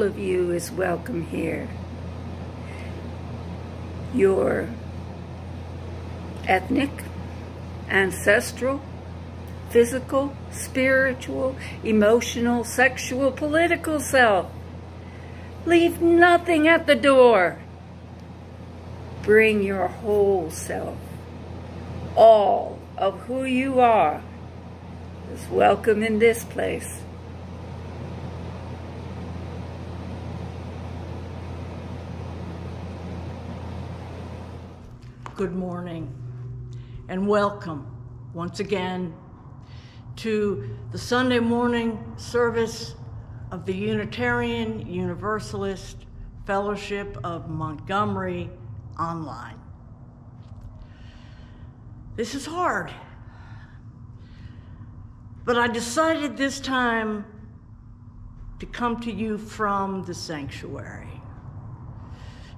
all of you is welcome here. Your ethnic, ancestral, physical, spiritual, emotional, sexual, political self. Leave nothing at the door. Bring your whole self. All of who you are is welcome in this place. Good morning and welcome once again to the Sunday morning service of the Unitarian Universalist Fellowship of Montgomery online. This is hard, but I decided this time to come to you from the sanctuary,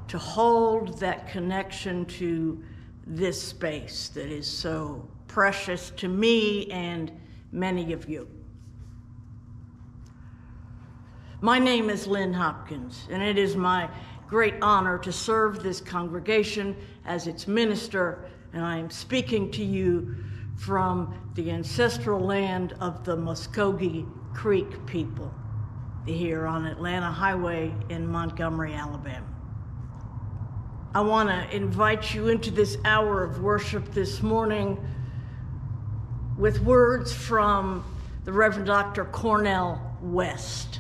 to hold that connection to this space that is so precious to me and many of you. My name is Lynn Hopkins, and it is my great honor to serve this congregation as its minister, and I am speaking to you from the ancestral land of the Muskogee Creek people here on Atlanta Highway in Montgomery, Alabama. I want to invite you into this hour of worship this morning with words from the Reverend Dr. Cornel West.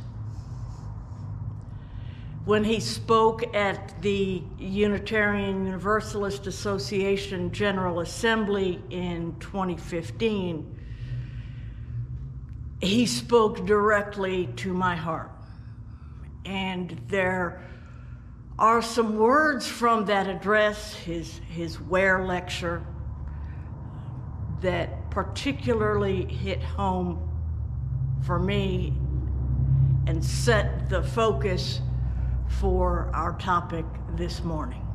When he spoke at the Unitarian Universalist Association General Assembly in 2015, he spoke directly to my heart. And there are some words from that address, his Ware lecture, that particularly hit home for me and set the focus for our topic this morning.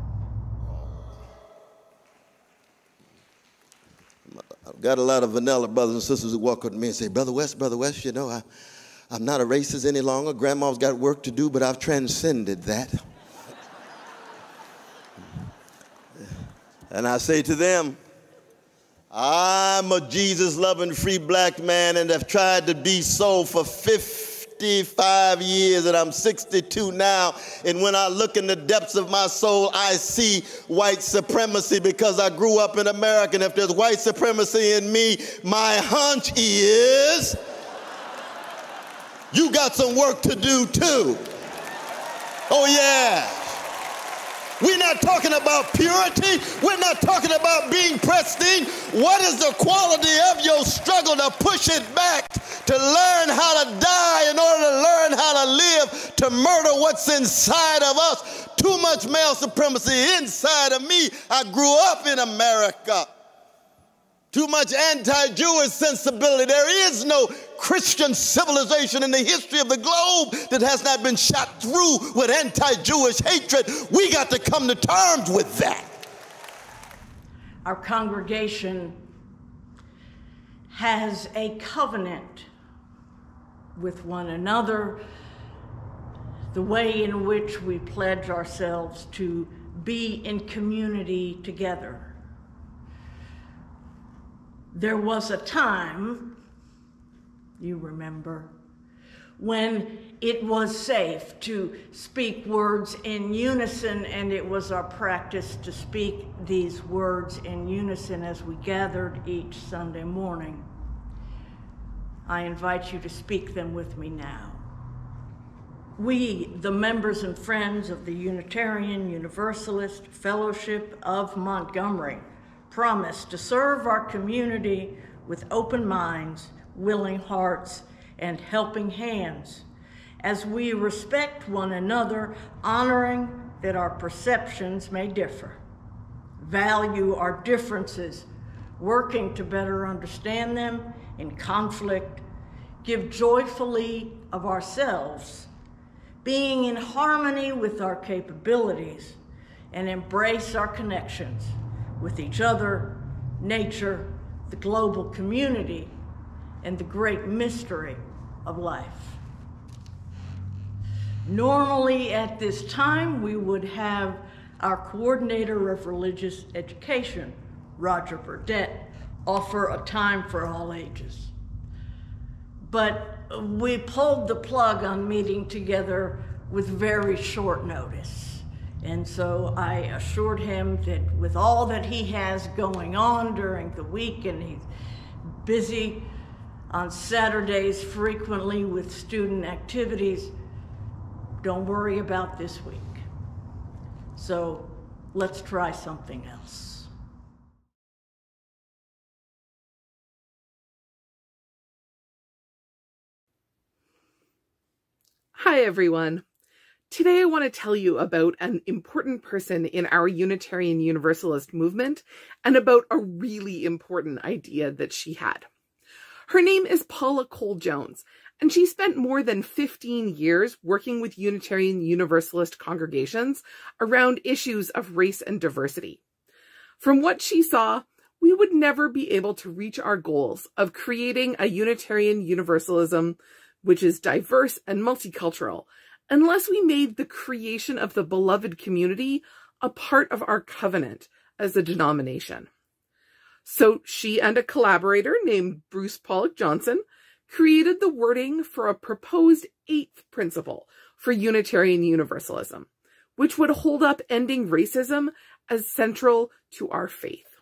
I've got a lot of vanilla brothers and sisters who walk up to me and say, Brother West, you know, I'm not a racist any longer. Grandma's got work to do, but I've transcended that. And I say to them, I'm a Jesus-loving free black man and have tried to be so for 55 years, and I'm 62 now. And when I look in the depths of my soul, I see white supremacy because I grew up in America. And if there's white supremacy in me, my hunch is you got some work to do too. Oh yeah. We're not talking about purity. We're not talking about being pristine. What is the quality of your struggle to push it back, to learn how to die in order to learn how to live, to murder what's inside of us? Too much male supremacy inside of me. I grew up in America. Too much anti-Jewish sensibility. There is no Christian civilization in the history of the globe that has not been shot through with anti-Jewish hatred. We got to come to terms with that. Our congregation has a covenant with one another, the way in which we pledge ourselves to be in community together. There was a time, you remember, when it was safe to speak words in unison, and it was our practice to speak these words in unison as we gathered each Sunday morning. I invite you to speak them with me now. We, the members and friends of the Unitarian Universalist Fellowship of Montgomery, promise to serve our community with open minds, willing hearts, and helping hands as we respect one another, honoring that our perceptions may differ, value our differences, working to better understand them in conflict, give joyfully of ourselves, being in harmony with our capabilities, and embrace our connections with each other, nature, the global community, and the great mystery of life. Normally at this time, we would have our coordinator of religious education, Roger Burdett, offer a time for all ages. But we pulled the plug on meeting together with very short notice. And so I assured him that with all that he has going on during the week, and he's busy on Saturdays frequently with student activities, don't worry about this week. So let's try something else. Hi, everyone. Today I want to tell you about an important person in our Unitarian Universalist movement and about a really important idea that she had. Her name is Paula Cole-Jones, and she spent more than 15 years working with Unitarian Universalist congregations around issues of race and diversity. From what she saw, we would never be able to reach our goals of creating a Unitarian Universalism which is diverse and multicultural, unless we made the creation of the beloved community a part of our covenant as a denomination. So she and a collaborator named Bruce Pollock Johnson created the wording for a proposed 8th principle for Unitarian Universalism, which would hold up ending racism as central to our faith.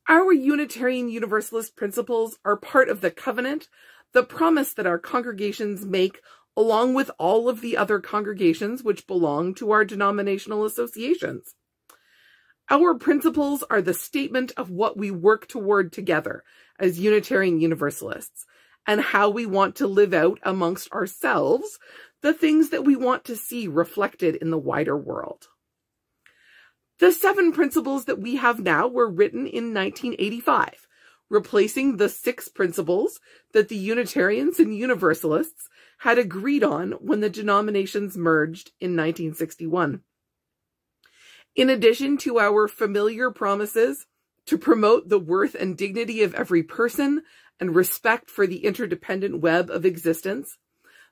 Our Unitarian Universalist principles are part of the covenant, the promise that our congregations make along with all of the other congregations which belong to our denominational associations. Our principles are the statement of what we work toward together as Unitarian Universalists and how we want to live out amongst ourselves the things that we want to see reflected in the wider world. The 7 principles that we have now were written in 1985, replacing the 6 principles that the Unitarians and Universalists had agreed on when the denominations merged in 1961. In addition to our familiar promises to promote the worth and dignity of every person and respect for the interdependent web of existence,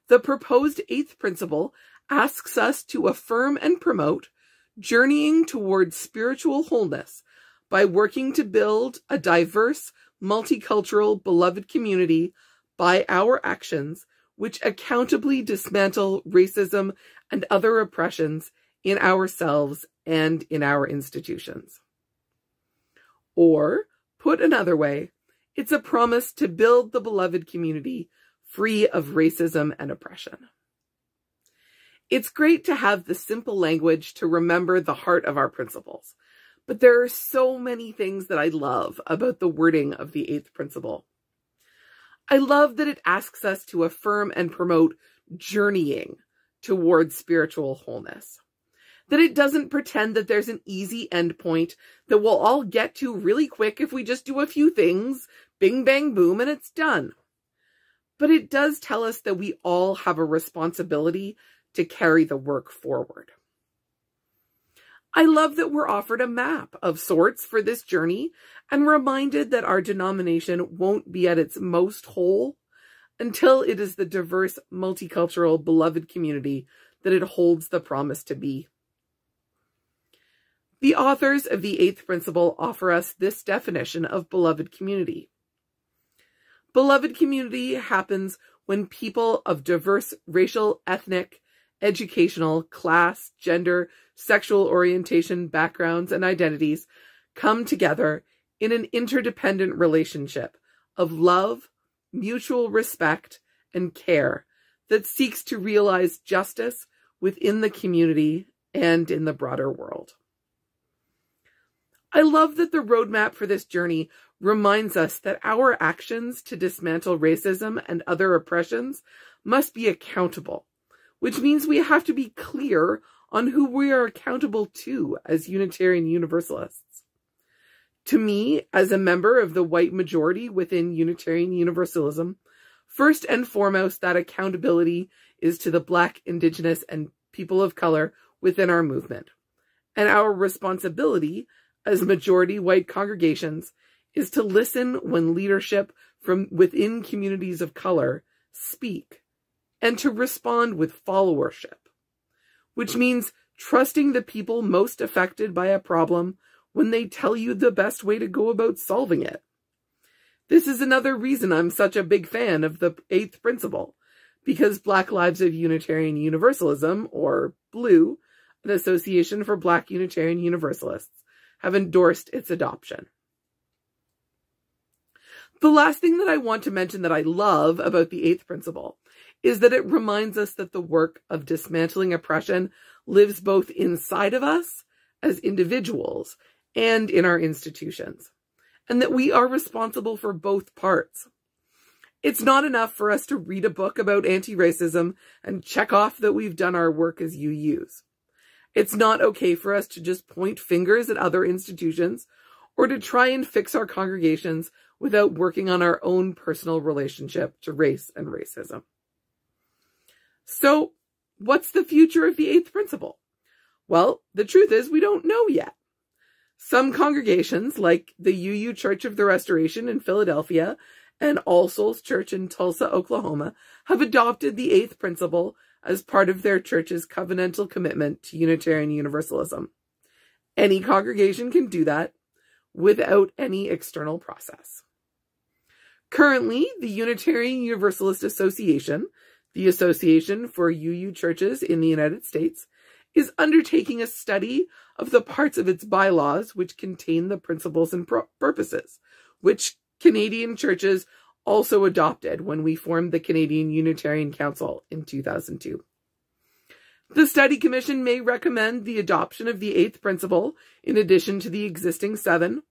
the proposed 8th principle asks us to affirm and promote journeying towards spiritual wholeness by working to build a diverse, multicultural, beloved community by our actions which accountably dismantle racism and other oppressions in ourselves and in our institutions. Or, put another way, it's a promise to build the beloved community free of racism and oppression. It's great to have the simple language to remember the heart of our principles, but there are so many things that I love about the wording of the 8th principle. I love that it asks us to affirm and promote journeying towards spiritual wholeness. That it doesn't pretend that there's an easy endpoint that we'll all get to really quick if we just do a few things, bing, bang, boom, and it's done. But it does tell us that we all have a responsibility to carry the work forward. I love that we're offered a map of sorts for this journey and reminded that our denomination won't be at its most whole until it is the diverse, multicultural, beloved community that it holds the promise to be. The authors of the 8th principle offer us this definition of beloved community. Beloved community happens when people of diverse racial, ethnic, educational, class, gender, sexual orientation, backgrounds, and identities come together in an interdependent relationship of love, mutual respect, and care that seeks to realize justice within the community and in the broader world. I love that the roadmap for this journey reminds us that our actions to dismantle racism and other oppressions must be accountable, which means we have to be clear on who we are accountable to as Unitarian Universalists. To me, as a member of the white majority within Unitarian Universalism, first and foremost, that accountability is to the Black, Indigenous, and people of color within our movement. And our responsibility as majority white congregations is to listen when leadership from within communities of color speak and to respond with followership, which means trusting the people most affected by a problem when they tell you the best way to go about solving it. This is another reason I'm such a big fan of the 8th principle, because Black Lives of Unitarian Universalism, or BLUE, an Association for Black Unitarian Universalists, have endorsed its adoption. The last thing that I want to mention that I love about the 8th principle is that it reminds us that the work of dismantling oppression lives both inside of us as individuals and in our institutions, and that we are responsible for both parts. It's not enough for us to read a book about anti-racism and check off that we've done our work as UUs. It's not okay for us to just point fingers at other institutions or to try and fix our congregations without working on our own personal relationship to race and racism. So, what's the future of the 8th principle? Well, the truth is we don't know yet. Some congregations, like the UU Church of the Restoration in Philadelphia and All Souls Church in Tulsa, Oklahoma, have adopted the 8th principle as part of their church's covenantal commitment to Unitarian Universalism. Any congregation can do that without any external process. Currently, the Unitarian Universalist Association, the Association for UU Churches in the United States, is undertaking a study of the parts of its bylaws which contain the principles and purposes, which Canadian churches also adopted when we formed the Canadian Unitarian Council in 2002. The study commission may recommend the adoption of the 8th principle in addition to the existing 7,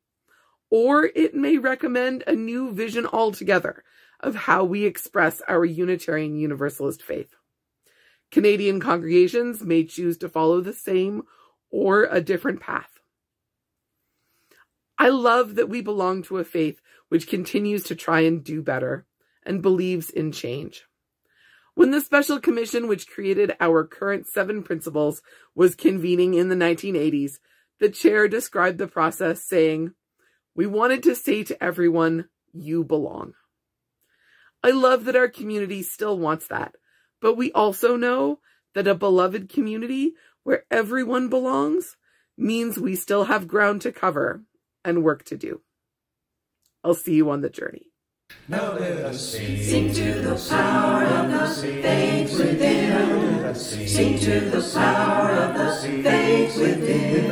or it may recommend a new vision altogether of how we express our Unitarian Universalist faith. Canadian congregations may choose to follow the same or a different path. I love that we belong to a faith which continues to try and do better and believes in change. When the special commission which created our current 7 principles was convening in the 1980s, the chair described the process saying, "We wanted to say to everyone, you belong." I love that our community still wants that, but we also know that a beloved community where everyone belongs means we still have ground to cover and work to do. I'll see you on the journey. Now let us sing to the power of the faith within. Sing to the power of the faith within.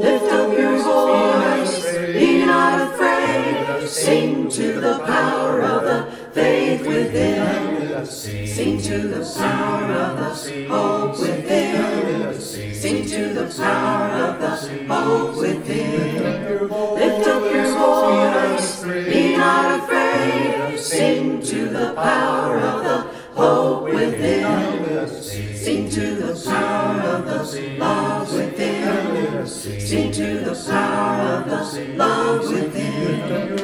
Lift up your voice, be not afraid. Sing to the power of the faith within. Sing to the power of the hope within. Sing to the power of the hope within. Lift up your voice, be not afraid. Sing to the power of the hope within. Sing to the power of the love within. Sing to the power of the love within.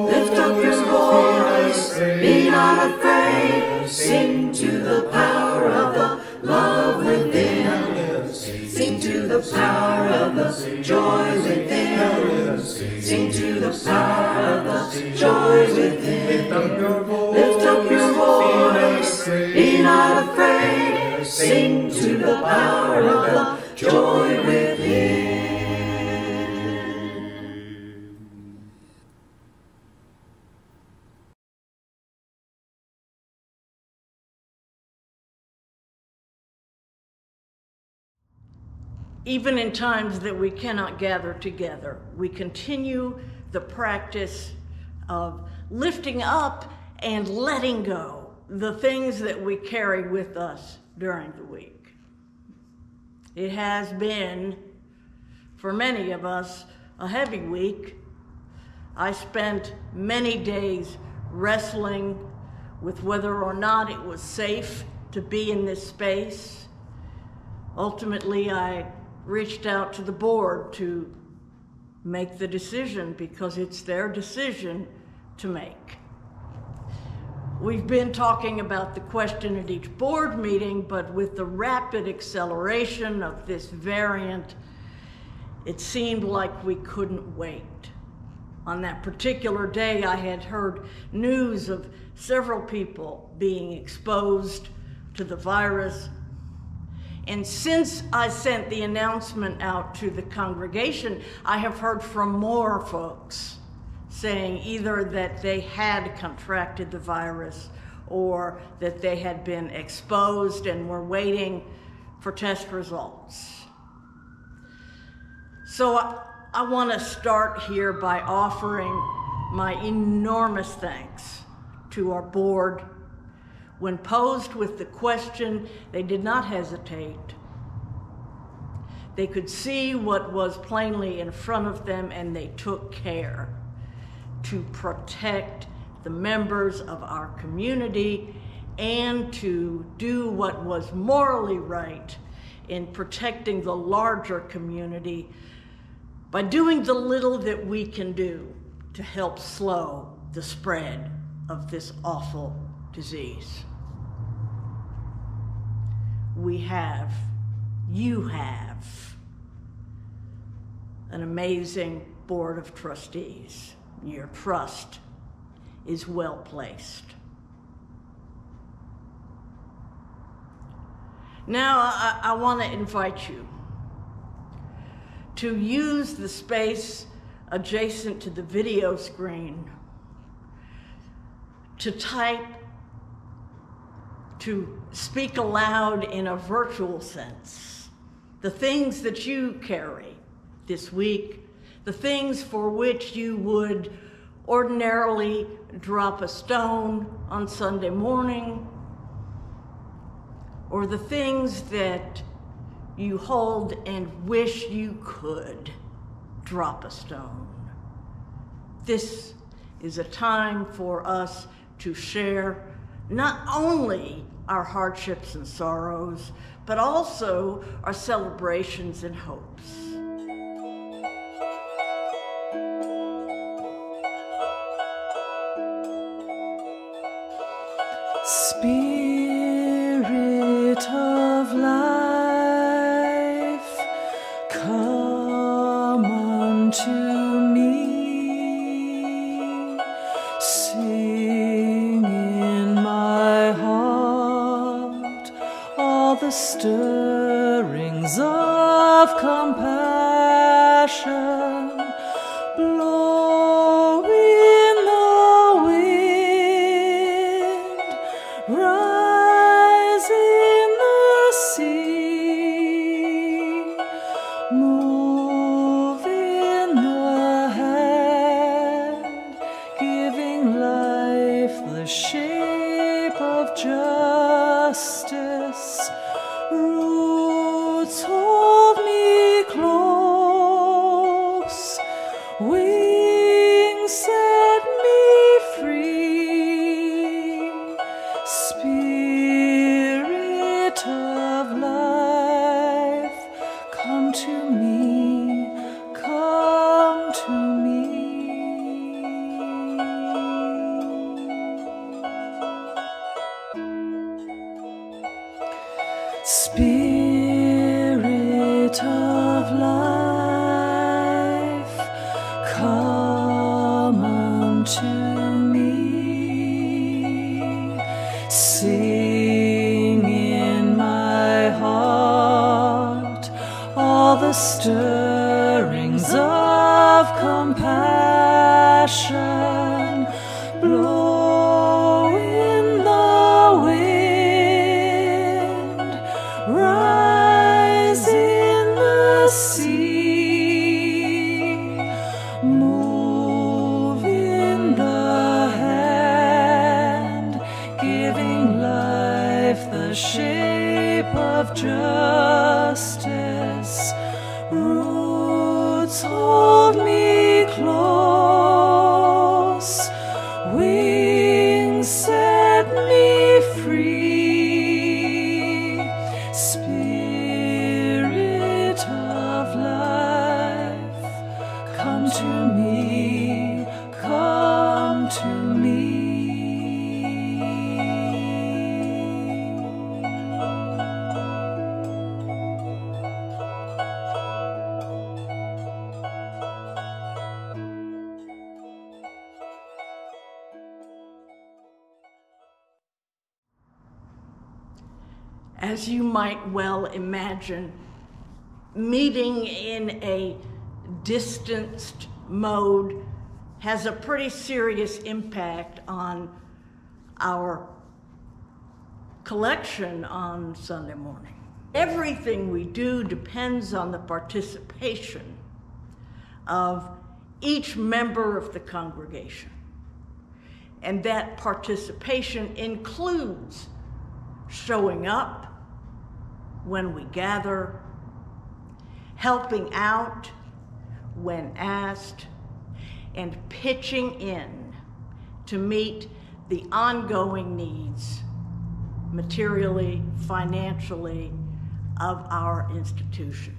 Lift up your voice, be not afraid. Sing to the power of the love within. Sing to the power of the joy within. Sing to the power of the joy within. Lift up your voice, be not afraid. Sing to the power of the joy within. Even in times that we cannot gather together, we continue the practice of lifting up and letting go the things that we carry with us during the week. It has been, for many of us, a heavy week. I spent many days wrestling with whether or not it was safe to be in this space. Ultimately, I reached out to the board to make the decision because it's their decision to make. We've been talking about the question at each board meeting, but with the rapid acceleration of this variant, it seemed like we couldn't wait. On that particular day, I had heard news of several people being exposed to the virus. And since I sent the announcement out to the congregation, I have heard from more folks saying either that they had contracted the virus or that they had been exposed and were waiting for test results. So I want to start here by offering my enormous thanks to our board. When posed with the question, they did not hesitate. They could see what was plainly in front of them, and they took care to protect the members of our community and to do what was morally right in protecting the larger community by doing the little that we can do to help slow the spread of this awful disease. You have an amazing board of trustees. Your trust is well placed. Now, I want to invite you to use the space adjacent to the video screen to type, to speak aloud in a virtual sense, the things that you carry this week, the things for which you would ordinarily drop a stone on Sunday morning, or the things that you hold and wish you could drop a stone. This is a time for us to share not only our hardships and sorrows, but also our celebrations and hopes. Spirit of life, come unto me, sing in my heart all the stirrings of compassion, blow in the wind, rise in the sea, move in the hand, giving life the shape of justice. Roots hold me close, wings set me free. Spirit of life, come to me, come to me. Spirit of life, come unto me, sing in my heart all the stirrings of compassion, blow in the wind, rise in the sea, move in the hand, giving life the shape of justice. Roots hold me close, wings set me free. Spirit of life, come to me, come to me. as you might well imagine, meeting in a distanced mode has a pretty serious impact on our collection on Sunday morning. Everything we do depends on the participation of each member of the congregation. And that participation includes showing up when we gather, helping out when asked, and pitching in to meet the ongoing needs, materially, financially, of our institution.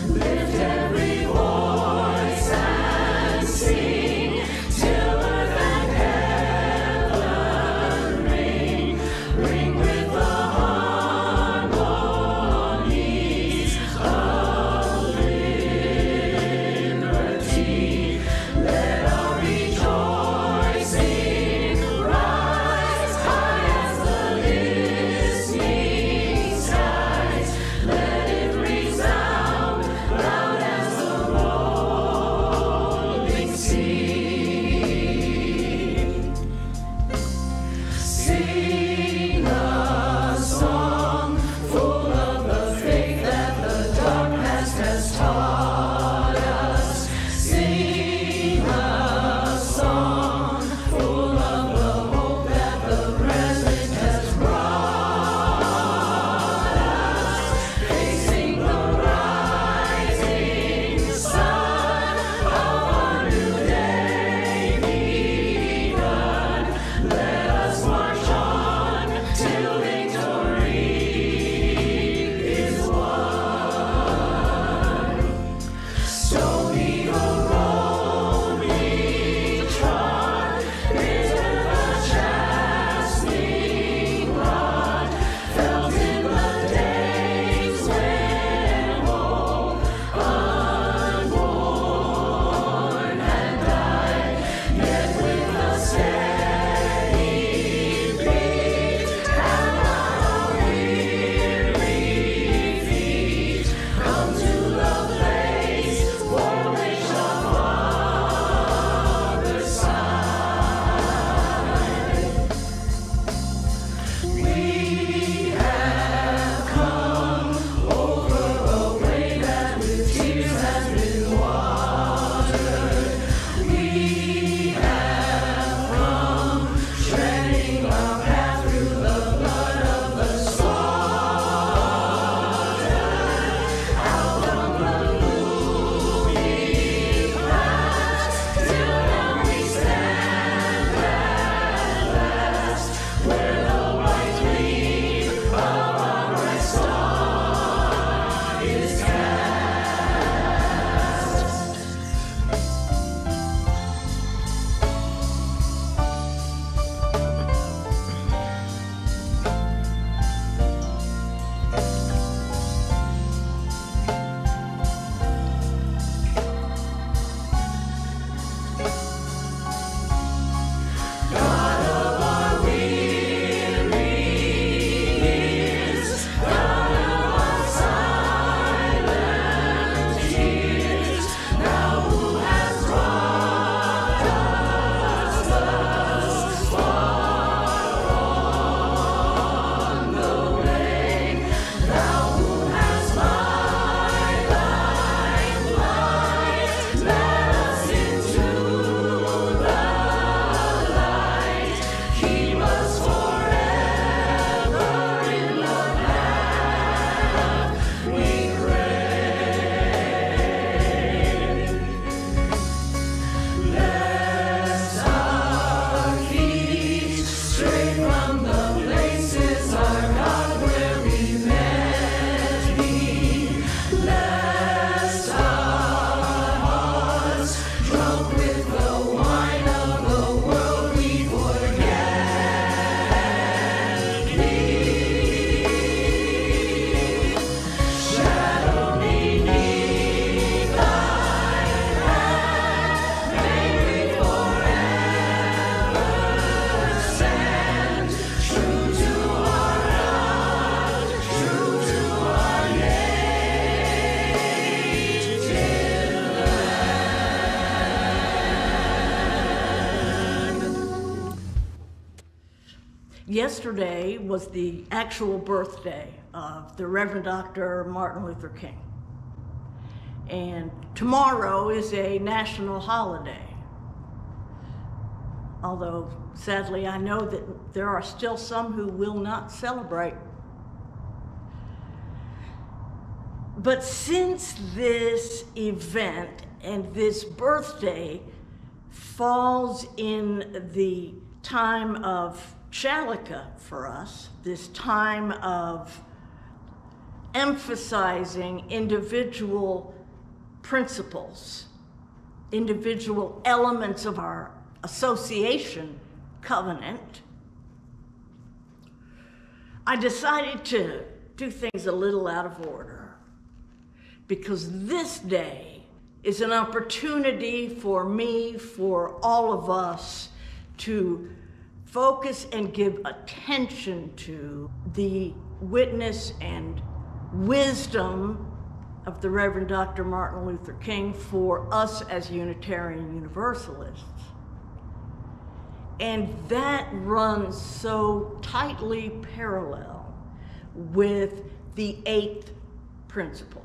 Let our Yesterday was the actual birthday of the Reverend Dr. Martin Luther King. And tomorrow is a national holiday. Although, sadly, I know that there are still some who will not celebrate. But since this event and this birthday falls in the time of Chalaka for us, this time of emphasizing individual principles, individual elements of our association covenant, I decided to do things a little out of order, because this day is an opportunity for me, for all of us, to focus and give attention to the witness and wisdom of the Reverend Dr. Martin Luther King for us as Unitarian Universalists. And that runs so tightly parallel with the 8th principle.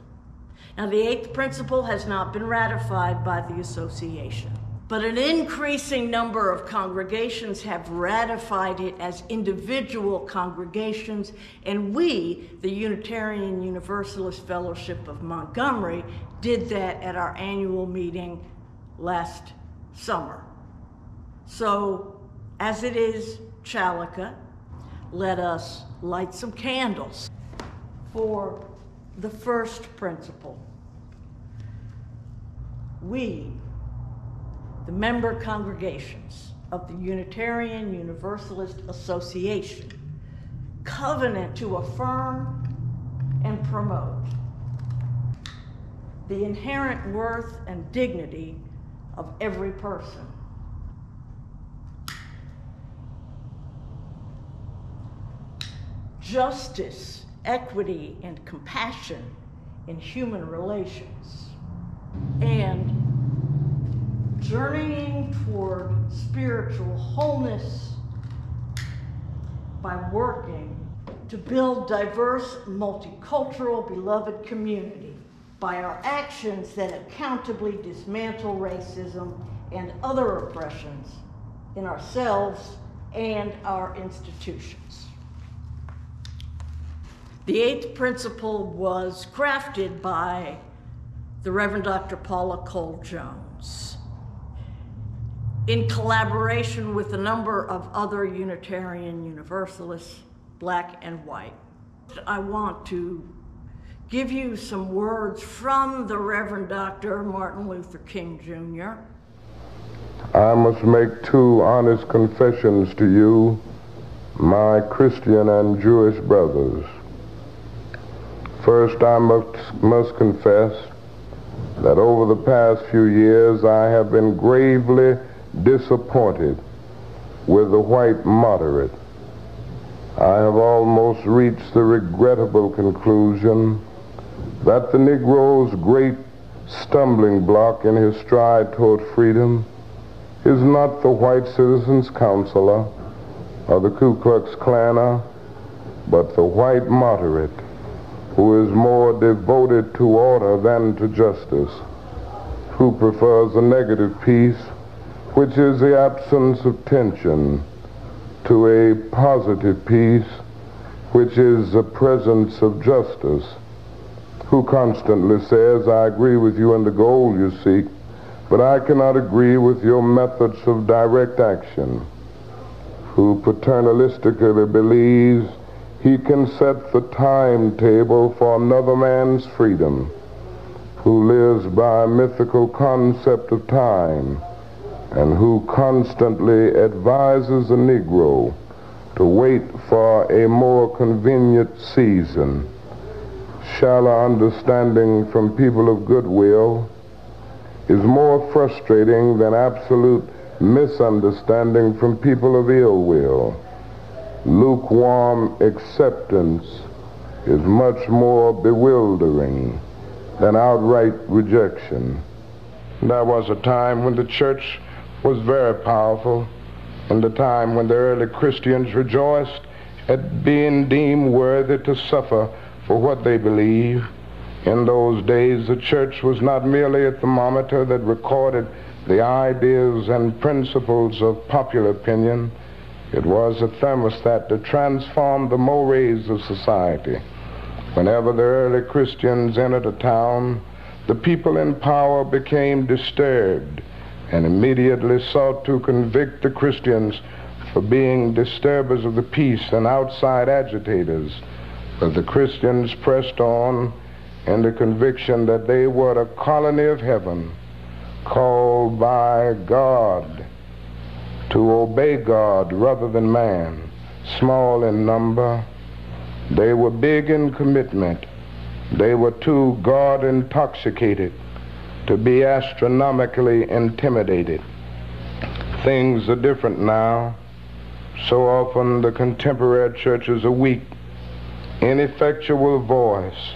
Now, the 8th principle has not been ratified by the association, but an increasing number of congregations have ratified it as individual congregations, and we, the Unitarian Universalist Fellowship of Montgomery, did that at our annual meeting last summer. So, as it is Chalaka, let us light some candles for the first principle. We, the member congregations of the Unitarian Universalist Association, covenant to affirm and promote the inherent worth and dignity of every person, justice, equity, and compassion in human relations, and journeying toward spiritual wholeness by working to build diverse, multicultural, beloved community by our actions that accountably dismantle racism and other oppressions in ourselves and our institutions. The 8th principle was crafted by the Reverend Dr. Paula Cole Jones in collaboration with a number of other Unitarian Universalists, black and white. I want to give you some words from the Reverend Dr. Martin Luther King Jr. I must make 2 honest confessions to you, my Christian and Jewish brothers. First, I must confess that over the past few years I have been gravely disappointed with the white moderate. I have almost reached the regrettable conclusion that the Negro's great stumbling block in his stride toward freedom is not the white citizens' counselor or the Ku Klux Klaner, but the white moderate, who is more devoted to order than to justice, who prefers a negative peace, which is the absence of tension, to a positive peace, which is the presence of justice, who constantly says, I agree with you in the goal you seek, but I cannot agree with your methods of direct action, who paternalistically believes he can set the timetable for another man's freedom, who lives by a mythical concept of time, and who constantly advises the Negro to wait for a more convenient season. Shallow understanding from people of goodwill is more frustrating than absolute misunderstanding from people of ill will. Lukewarm acceptance is much more bewildering than outright rejection. There was a time when the church was very powerful, in the time when the early Christians rejoiced at being deemed worthy to suffer for what they believe. In those days, the church was not merely a thermometer that recorded the ideas and principles of popular opinion. It was a thermostat that transformed the mores of society. Whenever the early Christians entered a town, the people in power became disturbed and immediately sought to convict the Christians for being disturbers of the peace and outside agitators. But the Christians pressed on in the conviction that they were a colony of heaven, called by God to obey God rather than man, small in number. They were big in commitment. They were too God-intoxicated to be astronomically intimidated. Things are different now. So often the contemporary church is a weak, ineffectual voice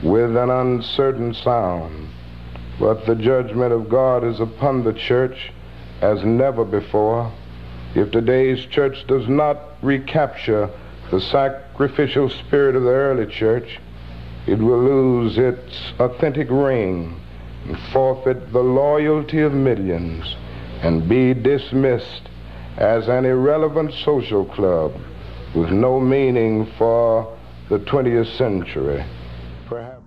with an uncertain sound. But the judgment of God is upon the church as never before. If today's church does not recapture the sacrificial spirit of the early church, it will lose its authentic ring and forfeit the loyalty of millions and be dismissed as an irrelevant social club with no meaning for the 20th century. Perhaps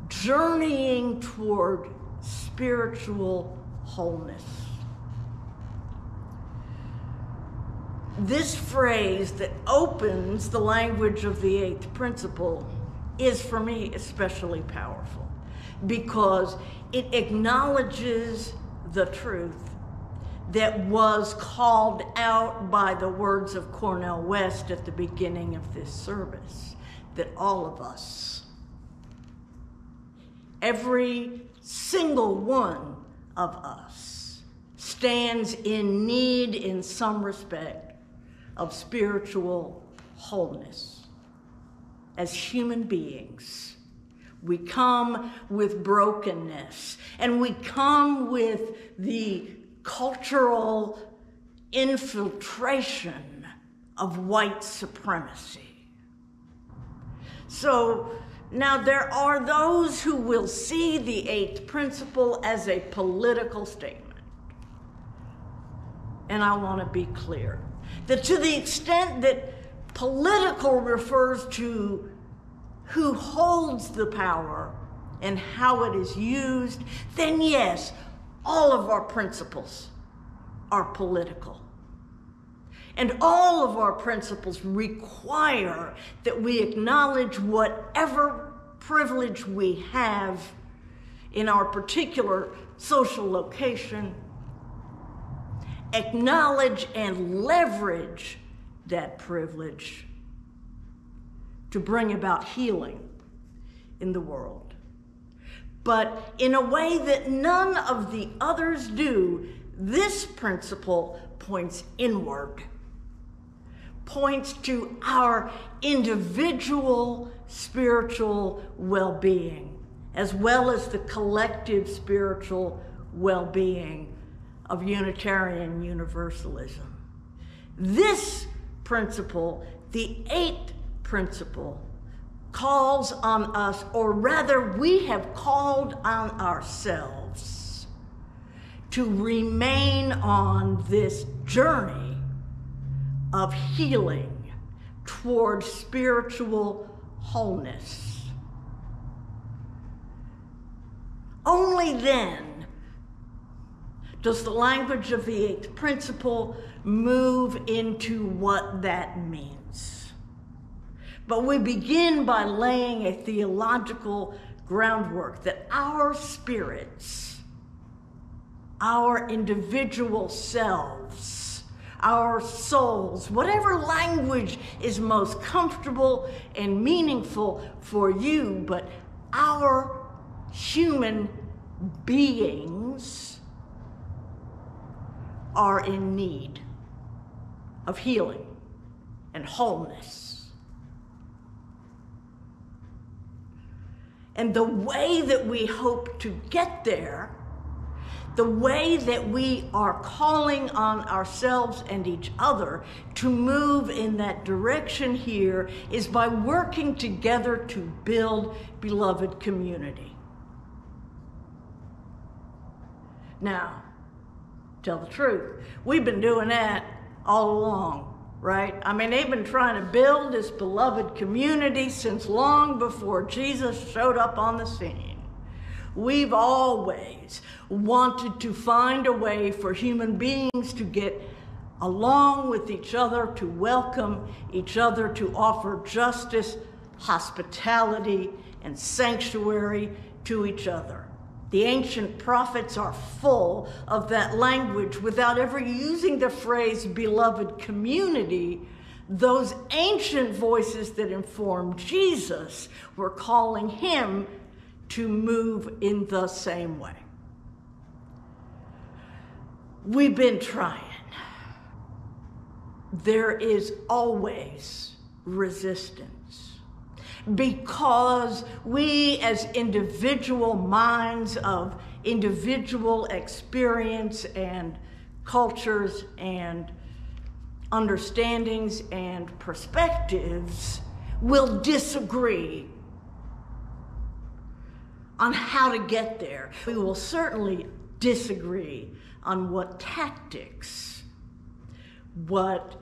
journeying toward spiritual wholeness. This phrase that opens the language of the eighth principle is, for me, especially powerful because it acknowledges the truth that was called out by the words of Cornel West at the beginning of this service, that all of us, every single one of us, stands in need in some respect of spiritual wholeness. As human beings, we come with brokenness, and we come with the cultural infiltration of white supremacy. So now there are those who will see the eighth principle as a political statement. And I want to be clear that to the extent that political refers to who holds the power and how it is used, then yes, all of our principles are political. And all of our principles require that we acknowledge whatever privilege we have in our particular social location, acknowledge and leverage that privilege to bring about healing in the world. But in a way that none of the others do, this principle points inward, points to our individual spiritual well-being, as well as the collective spiritual well-being of Unitarian Universalism. This principle, the eighth principle, calls on us, or rather we have called on ourselves to remain on this journey of healing toward spiritual wholeness. Only then does the language of the eighth principle move into what that means. But we begin by laying a theological groundwork that our spirits, our individual selves, our souls, whatever language is most comfortable and meaningful for you, but our human beings are in need of healing and wholeness. And the way that we hope to get there, The way that we are calling on ourselves and each other to move in that direction here is by working together to build beloved community. Now, tell the truth, we've been doing that all along, right? I mean, they've been trying to build this beloved community since long before Jesus showed up on the scene. We've always wanted to find a way for human beings to get along with each other, to welcome each other, to offer justice, hospitality, and sanctuary to each other. The ancient prophets are full of that language without ever using the phrase beloved community. Those ancient voices that informed Jesus were calling him to move in the same way. We've been trying. There is always resistance because we as individual minds of individual experience and cultures and understandings and perspectives will disagree on how to get there. We will certainly disagree on what tactics, what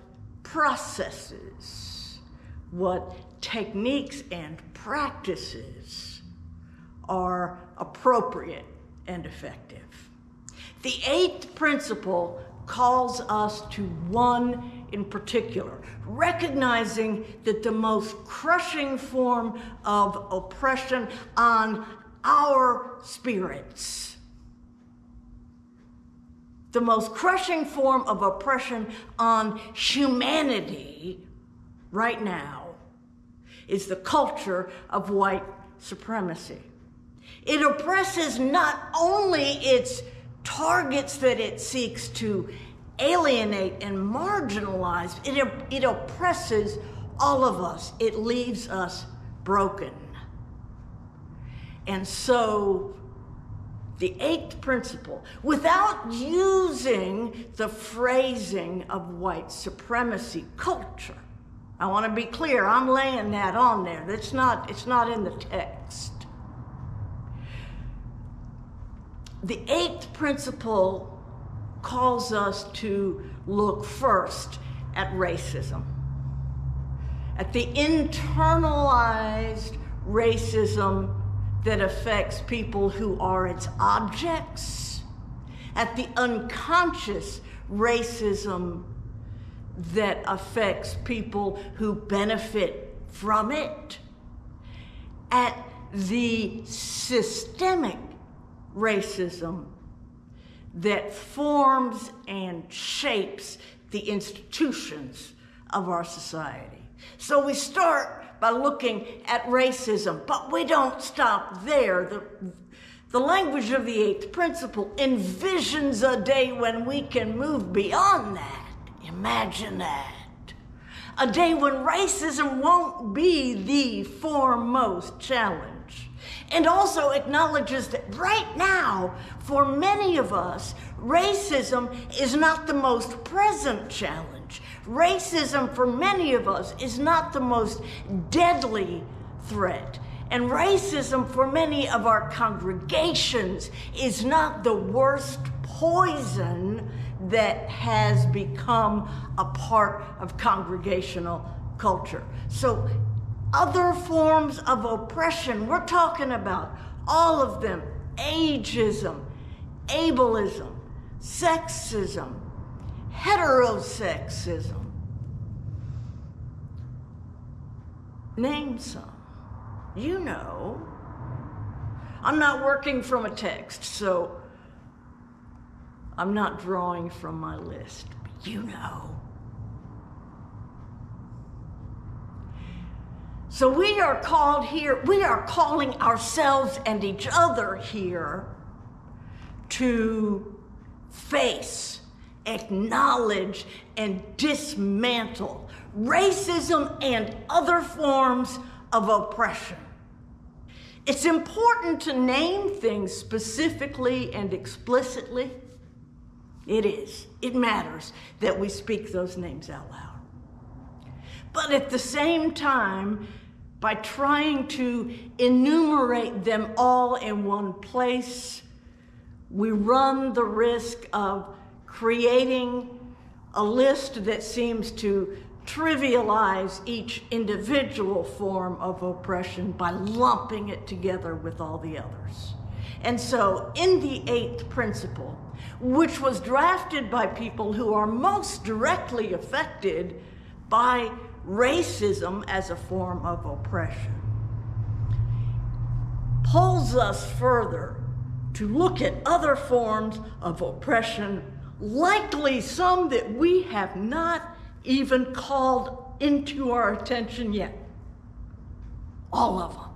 processes, what techniques and practices are appropriate and effective. The eighth principle calls us to one in particular, recognizing that the most crushing form of oppression on our spirits, the most crushing form of oppression on humanity right now is the culture of white supremacy. It oppresses not only its targets that it seeks to alienate and marginalize, it oppresses all of us. It leaves us broken. And so the eighth principle, without using the phrasing of white supremacy culture, I want to be clear, I'm laying that on there. It's not in the text. The eighth principle calls us to look first at racism, at the internalized racism that affects people who are its objects, at the unconscious racism that affects people who benefit from it, at the systemic racism that forms and shapes the institutions of our society. So we start by looking at racism, but we don't stop there. The language of the eighth principle envisions a day when we can move beyond that. Imagine that. A day when racism won't be the foremost challenge. And also acknowledges that right now, for many of us, racism is not the most present challenge. Racism, for many of us, is not the most deadly threat. And racism, for many of our congregations, is not the worst poison that has become a part of congregational culture. So other forms of oppression, we're talking about all of them: ageism, ableism, sexism, heterosexism. Name some. You know. I'm not working from a text, so I'm not drawing from my list, but you know. So we are called here, we are calling ourselves and each other here to face, acknowledge, and dismantle racism and other forms of oppression. It's important to name things specifically and explicitly. It is. It matters that we speak those names out loud. But at the same time, by trying to enumerate them all in one place, we run the risk of creating a list that seems to trivialize each individual form of oppression by lumping it together with all the others. And so in the 8th principle, which was drafted by people who are most directly affected by racism as a form of oppression, pulls us further to look at other forms of oppression, likely some that we have not even called into our attention yet. All of them.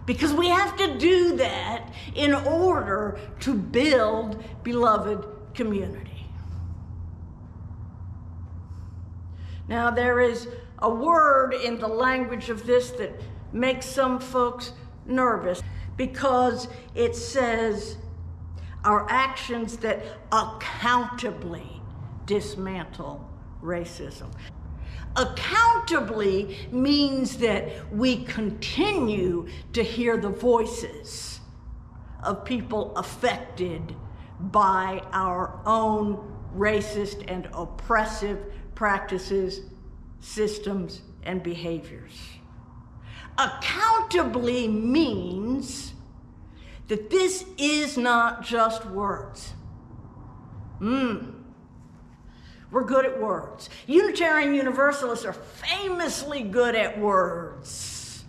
Because we have to do that in order to build beloved community. Now, there is a word in the language of this that makes some folks nervous because it says our actions that accountably dismantle racism. Accountably means that we continue to hear the voices of people affected by our own racist and oppressive practices, systems, and behaviors. Accountably means that this is not just words. We're good at words. Unitarian Universalists are famously good at words.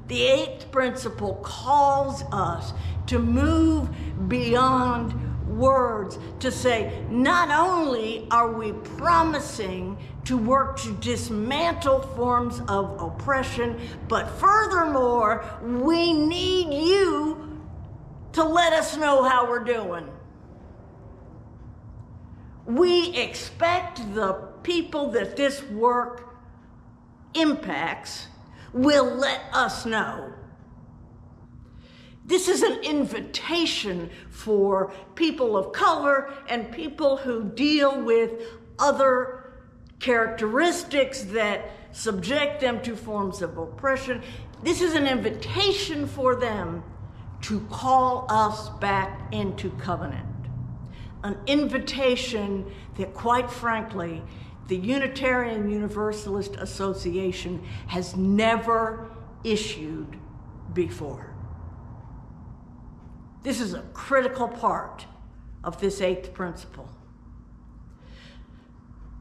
The 8th principle calls us to move beyond words, to say, not only are we promising to work to dismantle forms of oppression, but furthermore, we need you to let us know how we're doing. We expect the people that this work impacts will let us know. This is an invitation for people of color and people who deal with other characteristics that subject them to forms of oppression. This is an invitation for them to call us back into covenant. An invitation that, quite frankly, the Unitarian Universalist Association has never issued before. This is a critical part of this 8th principle.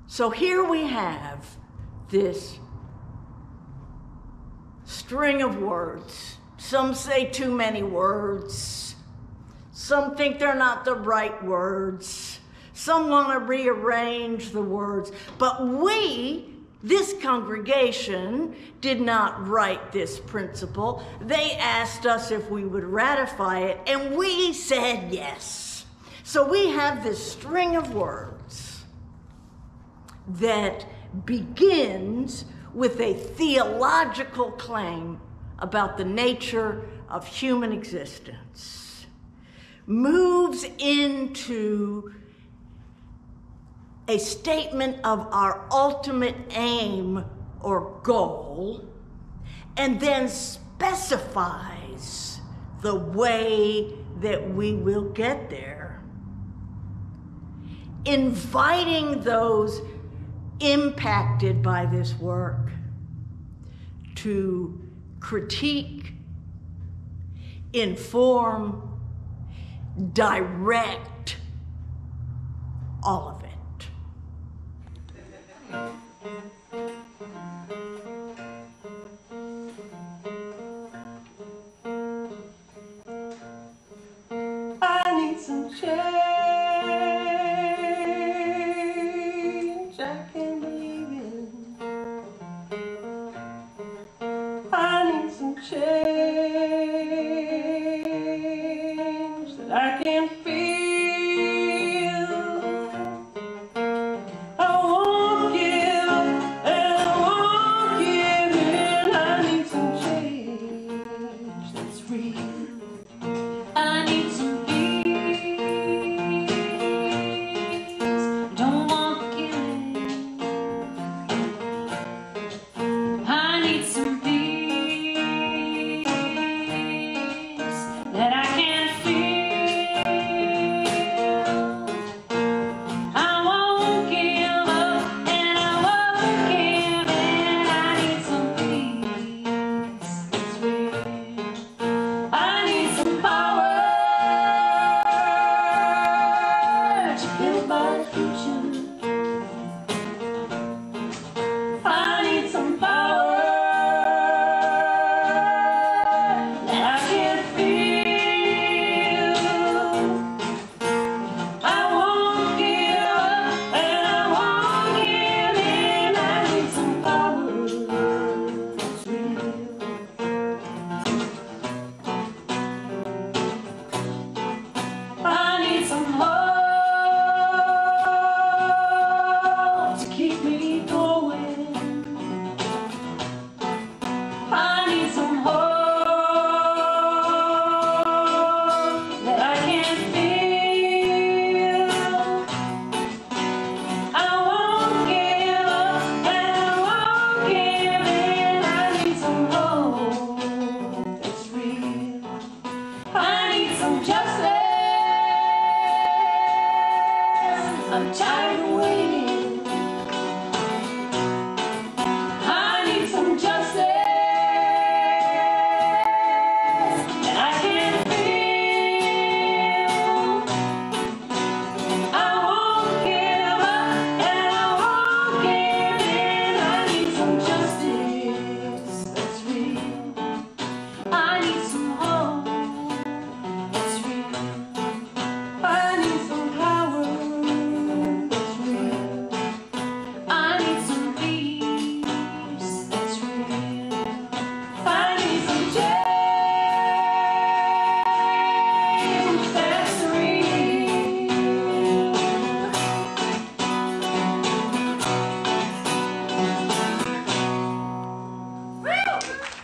So here we have this string of words. Some say too many words. Some think they're not the right words. Some want to rearrange the words. But we, this congregation, did not write this principle. They asked us if we would ratify it, and we said yes. So we have this string of words that begins with a theological claim about the nature of human existence, moves into a statement of our ultimate aim or goal, and then specifies the way that we will get there, inviting those impacted by this work to critique, inform, direct all of it. I need some change, I can't believe it. I need some change that I can feel. I won't give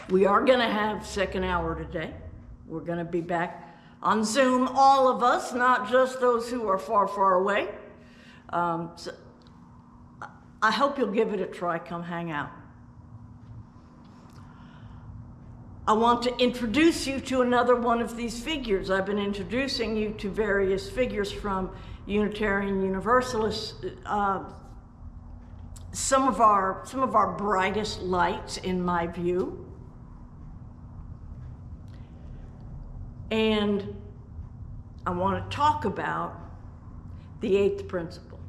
We are going to have second hour today. We're going to be back on Zoom, all of us, not just those who are far, far away. So I hope you'll give it a try. Come hang out. I want to introduce you to another one of these figures. I've been introducing you to various figures from Unitarian Universalists. Some of our brightest lights, in my view. And I want to talk about the eighth principle.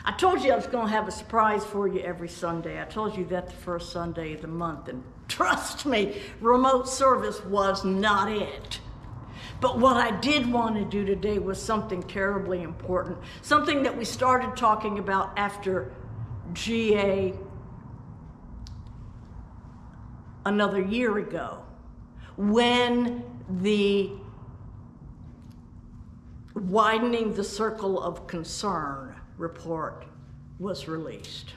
I told you I was going to have a surprise for you every Sunday. I told you that the first Sunday of the month, and trust me, remote service was not it. But what I did want to do today was something terribly important, something that we started talking about after GA another year ago, when the Widening the Circle of Concern report was released.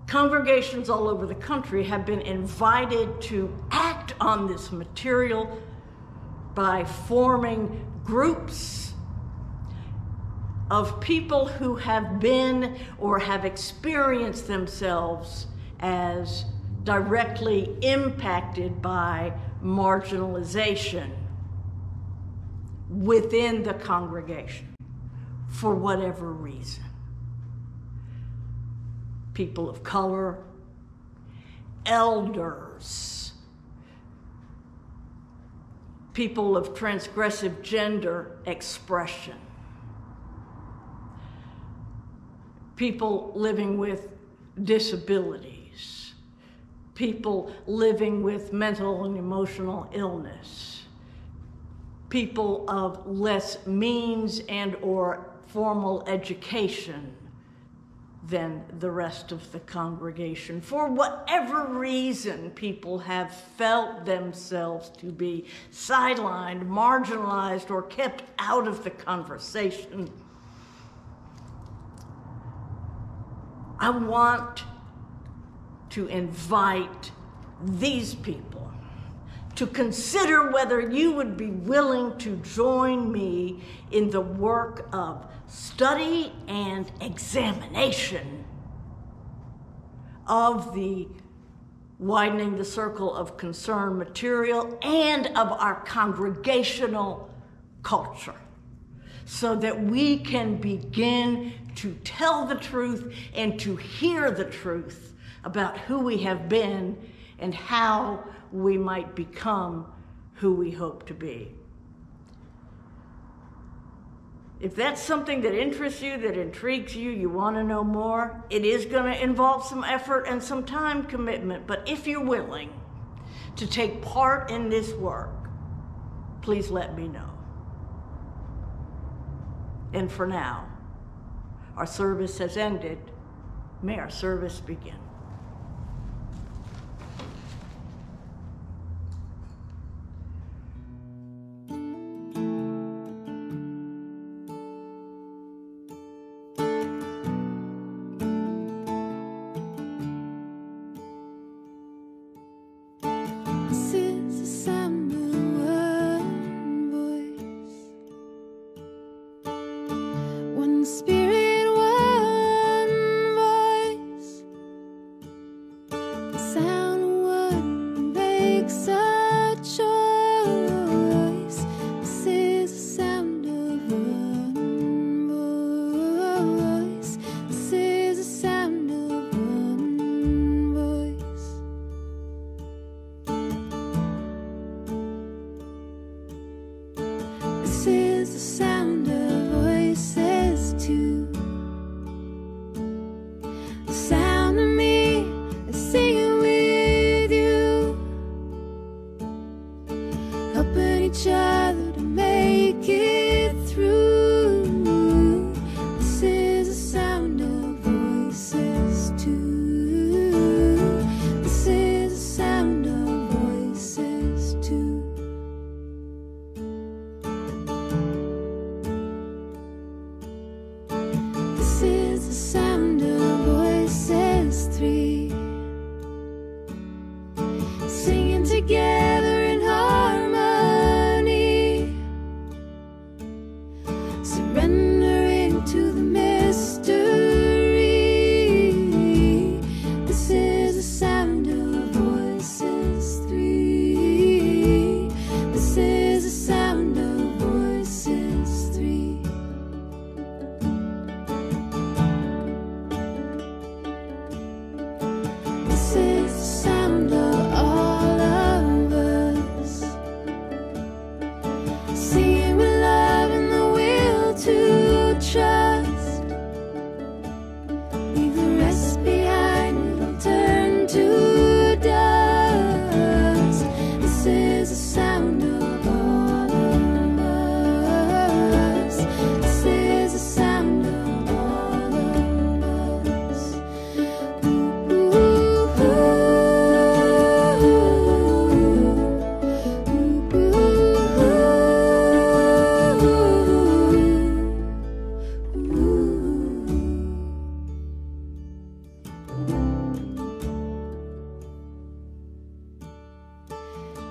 Congregations all over the country have been invited to act on this material by forming groups of people who have been or have experienced themselves as directly impacted by marginalization within the congregation for whatever reason. People of color, elders, people of transgressive gender expression, people living with disabilities, people living with mental and emotional illness, people of less means and or formal education than the rest of the congregation. For whatever reason, people have felt themselves to be sidelined, marginalized, or kept out of the conversation. I want to invite these people to consider whether you would be willing to join me in the work of study and examination of the Widening the Circle of Concern material and of our congregational culture, so that we can begin to tell the truth and to hear the truth about who we have been and how we might become who we hope to be. If that's something that interests you, that intrigues you, you want to know more, it is going to involve some effort and some time commitment. But if you're willing to take part in this work, please let me know. And for now, our service has ended. May our service begin. together in harmony, surrendering to the mystery. This is the sound of Voices 3. This is the sound of Voices 3. This is the sound of all of us, singing with love and the will to trust. Leave the rest behind, it'll turn to dust. This is the sound of all of us. This is the sound of all of us.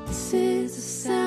This is the sound